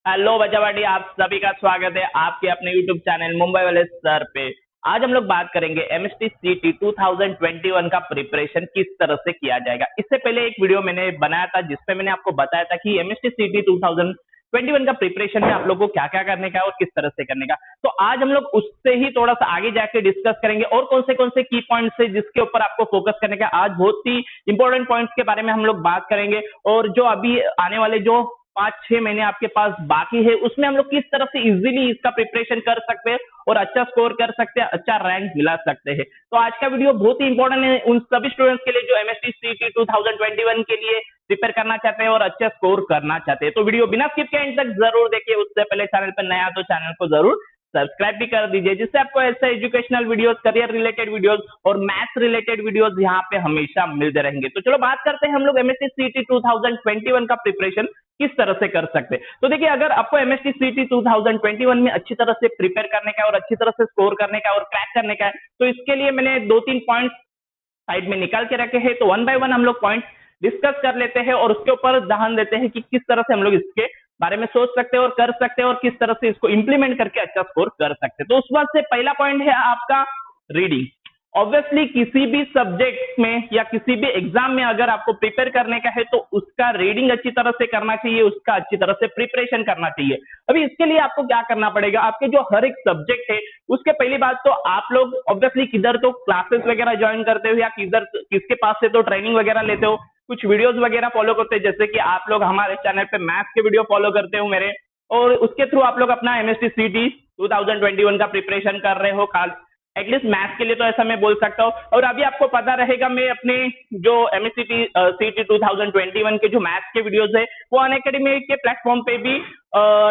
Hello बच्चावाडी, आप सभी का स्वागत है आपके अपने यूट्यूब चैनल मुंबई वाले सर पे। आज हम लोग बात करेंगे एमएसटी सीटी 2021 का प्रिपरेशन किस तरह से किया जाएगा। इससे पहले एक वीडियो मैंने बनाया था जिसमें मैंने आपको बताया था कि एमएसटी सीटी 2021 का प्रिपरेशन में आप लोगों को क्या क्या करने का है और किस तरह से करने का। तो आज हम लोग उससे ही थोड़ा सा आगे जाके डिस्कस करेंगे और कौन से की पॉइंट्स है जिसके ऊपर आपको फोकस करने का। आज बहुत ही इंपॉर्टेंट पॉइंट्स के बारे में हम लोग बात करेंगे और जो अभी आने वाले जो 5-6 महीने आपके पास बाकी है उसमें हम लोग किस तरह से इजीली इसका प्रिपरेशन कर सकते हैं और अच्छा स्कोर कर सकते हैं, अच्छा रैंक दिला सकते हैं। तो आज का वीडियो बहुत ही इंपॉर्टेंट है उन सभी स्टूडेंट्स के लिए जो एमएसटी सीटी 2021 के लिए प्रिपेयर करना चाहते हैं और अच्छा स्कोर करना चाहते हैं। तो वीडियो बिना स्किप के एंड तक जरूर देखिए। उससे पहले चैनल पर नया तो चैनल को जरूर सब्सक्राइब भी कर दीजिए जिससे आपको ऐसे educational videos, career related videos और मैथ्स रिलेटेड वीडियोस यहाँ पे हमेशा मिलते रहेंगे। तो चलो बात करते हैं हम लोग एमएसटी सीटी 2021 का प्रिपरेशन किस तरह से कर सकते हैं। तो देखिए, अगर आपको एमएसटी सीटी 2021 में अच्छी तरह से प्रिपेयर करने का और अच्छी तरह से स्कोर करने का और क्रैक करने का है तो इसके लिए मैंने 2-3 पॉइंट साइड में निकाल के रखे हैं। तो वन बाय वन हम लोग पॉइंट डिस्कस कर लेते हैं और उसके ऊपर ध्यान देते हैं कि किस तरह से हम लोग इसके बारे में सोच सकते हैं और कर सकते हैं और किस तरह से इसको इंप्लीमेंट करके अच्छा स्कोर कर सकते हैं। तो उस बात से पहला पॉइंट है आपका रीडिंग। ऑब्वियसली किसी भी सब्जेक्ट में या किसी भी एग्जाम में अगर आपको प्रिपेयर करने का है तो उसका रीडिंग अच्छी तरह से करना चाहिए, उसका अच्छी तरह से प्रिपरेशन करना चाहिए। अभी इसके लिए आपको क्या करना पड़ेगा, आपके जो हर एक सब्जेक्ट है उसके पहली बात तो आप लोग ऑब्वियसली किधर तो क्लासेस वगैरह ज्वाइन करते हो या किधर किसके पास से तो ट्रेनिंग वगैरह लेते हो, कुछ वीडियोस वगैरह फॉलो करते हैं। जैसे कि आप लोग हमारे चैनल पे मैथ्स के वीडियो फॉलो करते हो मेरे, और उसके थ्रू आप लोग अपना एमएसटी सीटी 2021 का प्रिपरेशन कर रहे हो। एटलीस्ट मैथ्स के लिए तो ऐसा मैं बोल सकता हूँ। और अभी आपको पता रहेगा मैं अपने जो एमएसटी सीटी 2021 के जो मैथ्स के वीडियोस है वो अनअकैडमी के प्लेटफॉर्म पे भी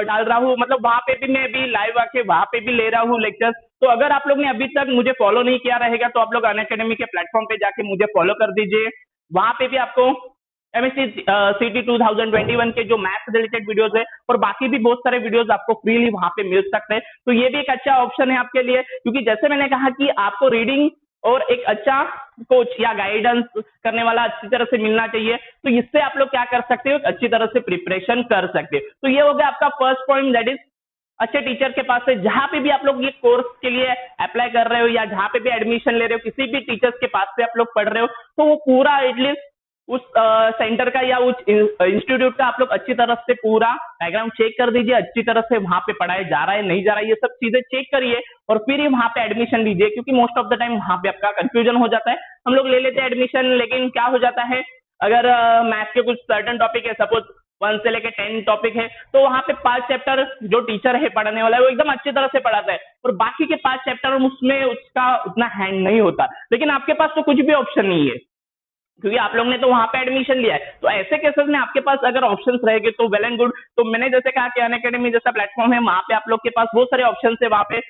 डाल रहा हूँ। मतलब वहां पे भी मैं भी लाइव आके वहां पे भी ले रहा हूँ लेक्चर्स। तो अगर आप लोग ने अभी तक मुझे फॉलो नहीं किया रहेगा तो आप लोग अनअकैडमी के प्लेटफॉर्म पे जाके मुझे फॉलो कर दीजिए। वहां पे भी आपको एमएसटी सीटी 2021 के जो मैथ्स रिलेटेड वीडियोस है और बाकी भी बहुत सारे वीडियोस आपको फ्रीली वहां पे मिल सकते हैं। तो ये भी एक अच्छा ऑप्शन है आपके लिए, क्योंकि जैसे मैंने कहा कि आपको रीडिंग और एक अच्छा कोच या गाइडेंस करने वाला अच्छी तरह से मिलना चाहिए। तो इससे आप लोग क्या कर सकते हो, अच्छी तरह से प्रिपरेशन कर सकते हो। तो ये हो गया आपका फर्स्ट पॉइंट, दैट इज अच्छे टीचर के पास से जहां पे भी आप लोग ये कोर्स के लिए अप्लाई कर रहे हो या जहां पे भी एडमिशन ले रहे हो, किसी भी टीचर्स के पास से आप लोग पढ़ रहे हो तो वो पूरा एटलीस्ट उस सेंटर का या उस इंस्टीट्यूट का आप लोग अच्छी तरह से पूरा बैकग्राउंड चेक कर दीजिए। अच्छी तरह से वहां पे पढ़ाया जा रहा है नहीं जा रहा है ये सब चीजें चेक करिए और फिर ही वहां पे एडमिशन लीजिए, क्योंकि मोस्ट ऑफ द टाइम वहां पे आपका कंफ्यूजन हो जाता है। हम लोग ले लेते हैं एडमिशन, लेकिन क्या हो जाता है, अगर मैथ्स के कुछ सर्टन टॉपिक है, सपोज 1 से लेके 10 टॉपिक है, तो वहां पे 5 चैप्टर जो टीचर है पढ़ाने वाला है वो एकदम अच्छी तरह से पढ़ाता है और बाकी के 5 चैप्टर उसमें उसका उतना हैंड नहीं होता। लेकिन आपके पास तो कुछ भी ऑप्शन नहीं है क्योंकि आप लोग ने तो वहां पे एडमिशन लिया है। तो ऐसे केसेस में आपके पास अगर ऑप्शंस रहेंगे तो वेल एंड गुड। तो मैंने जैसे कहा कि अनअकैडमी जैसा प्लेटफॉर्म है, वहां पे आप लोग के पास बहुत सारे ऑप्शन है। वहां पे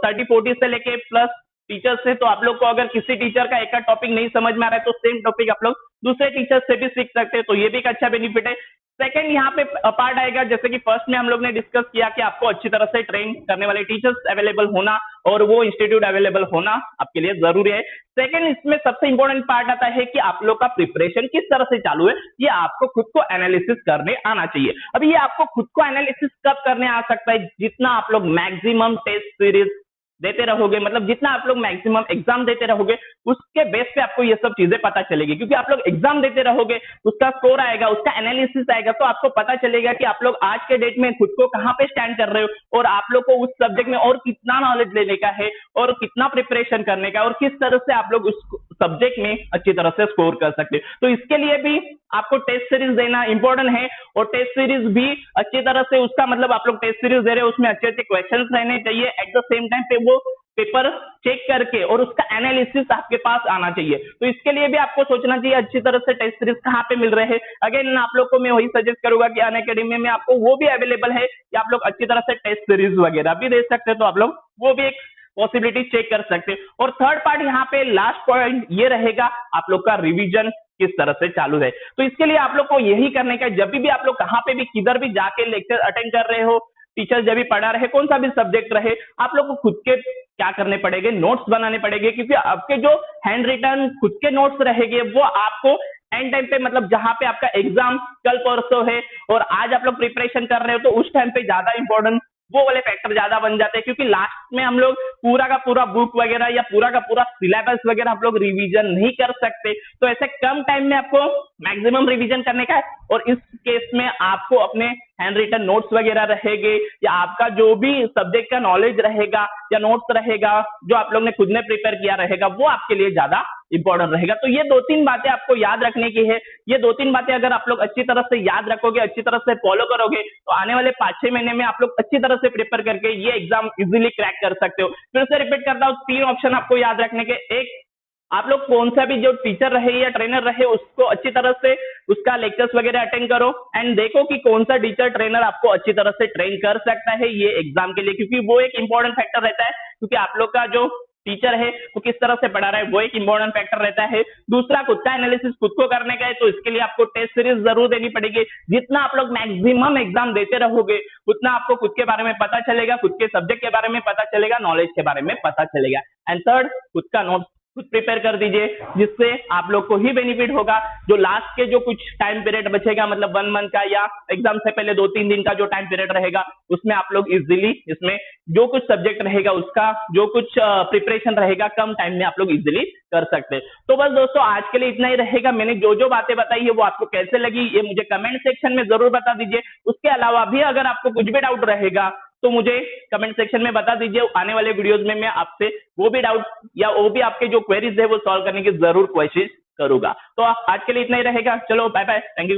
30-40 से लेके प्लस टीचर्स है। तो आप लोग को अगर किसी टीचर का एक टॉपिक नहीं समझ में आ रहा है तो सेम टॉपिक आप लोग दूसरे टीचर से भी सीख सकते हैं। तो ये भी एक अच्छा बेनिफिट है। सेकंड यहाँ पे पार्ट आएगा, जैसे कि फर्स्ट में हम लोग ने डिस्कस किया कि आपको अच्छी तरह से ट्रेन करने वाले टीचर्स अवेलेबल होना और वो इंस्टीट्यूट अवेलेबल होना आपके लिए जरूरी है। सेकंड, इसमें सबसे इंपॉर्टेंट पार्ट आता है कि आप लोग का प्रिपरेशन किस तरह से चालू है, ये आपको खुद को एनालिसिस करने आना चाहिए। अब ये आपको खुद को एनालिसिस कब करने आ सकता है, जितना आप लोग मैक्सिमम टेस्ट सीरीज देते रहोगे, मतलब जितना आप लोग मैक्सिमम एग्जाम देते रहोगे उसके बेस पे आपको ये सब चीजें पता चलेगी। क्योंकि आप लोग एग्जाम देते रहोगे, उसका स्कोर आएगा, उसका एनालिसिस आएगा, तो आपको पता चलेगा कि आप लोग आज के डेट में खुद को कहां पे स्टैंड कर रहे हो और आप लोग को उस सब्जेक्ट में और कितना नॉलेज लेने का है और कितना प्रिपरेशन करने का और किस तरह से आप लोग उस सब्जेक्ट में अच्छी तरह से स्कोर कर सकते हो। तो इसके लिए भी आपको टेस्ट सीरीज देना इंपॉर्टेंट है और टेस्ट सीरीज भी अच्छी तरह से, उसका मतलब आप लोग टेस्ट सीरीज दे रहे हो उसमें अच्छे अच्छे क्वेश्चंस रहने चाहिए। एट द सेम टाइम पे वो पेपर चेक करके और उसका एनालिसिस आपके पास आना चाहिए। तो इसके लिए भी आपको सोचना चाहिए अच्छी तरह से टेस्ट सीरीज कहाँ पे मिल रहे हैं। अगेन आप लोग को मैं वही सजेस्ट करूंगा कि अनअकैडमी में आपको वो भी अवेलेबल है कि आप लोग अच्छी तरह से टेस्ट सीरीज वगैरह भी दे सकते हैं। तो आप लोग वो भी एक पॉसिबिलिटी चेक कर सकते हैं। और थर्ड पार्ट यहाँ पे लास्ट पॉइंट ये रहेगा, आप लोग का रिवीजन किस तरह से चालू है। तो इसके लिए आप लोग को यही करने का, जब भी आप लोग कहाँ पे भी किधर भी जाके लेक्चर अटेंड कर रहे हो, टीचर जब भी पढ़ा रहे, कौन सा भी सब्जेक्ट रहे, आप लोग को खुद के क्या करने पड़ेंगे, नोट्स बनाने पड़ेंगे। क्योंकि आपके जो हैंड रिटन खुद के नोट्स रहेंगे वो आपको एंड टाइम पे मतलब जहां पे आपका एग्जाम कल परसों है और आज आप लोग प्रिपरेशन कर रहे हो, तो उस टाइम पे ज्यादा इंपॉर्टेंट वो वाले फैक्टर ज्यादा बन जाते हैं, क्योंकि लास्ट में हम लोग पूरा का पूरा बुक वगैरह या पूरा का पूरा सिलेबस वगैरह हम लोग रिवीजन नहीं कर सकते। तो ऐसे कम टाइम में आपको मैक्सिमम रिवीजन करने का है, और इस केस में आपको अपने हैंड रिटन नोट्स वगैरह रहेंगे या आपका जो भी सब्जेक्ट का नॉलेज रहेगा या नोट्स रहेगा जो आप लोग ने खुद ने प्रिपेयर किया रहेगा, वो आपके लिए ज्यादा इंपॉर्टेंट रहेगा। तो ये 2-3 बातें आपको याद रखने की है। ये 2-3 बातें अगर आप लोग अच्छी तरह से याद रखोगे, अच्छी तरह से फॉलो करोगे, तो आने वाले 5-6 महीने में आप लोग अच्छी तरह से प्रिपेयर करके ये एग्जाम इजीली क्रैक कर सकते हो। फिर से रिपीट करता हूँ, 3 ऑप्शन आपको याद रखने के। एक, आप लोग कौन सा भी जो टीचर रहे या ट्रेनर रहे उसको अच्छी तरह से उसका लेक्चर्स वगैरह अटेंड करो एंड देखो कि कौन सा टीचर ट्रेनर आपको अच्छी तरह से ट्रेन कर सकता है ये एग्जाम के लिए, क्योंकि वो एक इंपॉर्टेंट फैक्टर रहता है। क्योंकि आप लोग का जो टीचर है वो किस तरह से पढ़ा रहा है वो एक इंपॉर्टेंट फैक्टर रहता है। दूसरा, खुद का एनालिसिस खुद को करने का है, तो इसके लिए आपको टेस्ट सीरीज जरूर देनी पड़ेगी। जितना आप लोग मैक्सिमम एग्जाम देते रहोगे उतना आपको खुद के बारे में पता चलेगा, खुद के सब्जेक्ट के बारे में पता चलेगा, नॉलेज के बारे में पता चलेगा। एंड थर्ड, खुद का नोट्स खुद प्रिपेयर कर दीजिए, जिससे आप लोग को ही बेनिफिट होगा। जो लास्ट के जो कुछ टाइम पीरियड बचेगा, मतलब 1 मंथ का या एग्जाम से पहले 2-3 दिन का जो टाइम पीरियड रहेगा, उसमें आप लोग इजीली इसमें जो कुछ सब्जेक्ट रहेगा उसका जो कुछ प्रिपरेशन रहेगा कम टाइम में आप लोग इजीली कर सकते हैं। तो बस दोस्तों, आज के लिए इतना ही रहेगा। मैंने जो जो बातें बताई है वो आपको कैसे लगी ये मुझे कमेंट सेक्शन में जरूर बता दीजिए। उसके अलावा भी अगर आपको कुछ भी डाउट रहेगा तो मुझे कमेंट सेक्शन में बता दीजिए। आने वाले वीडियोस में मैं आपसे वो भी डाउट या वो भी आपके जो क्वेरीज है वो सॉल्व करने की जरूर कोशिश करूंगा। तो आज के लिए इतना ही रहेगा। चलो बाय बाय, थैंक यू।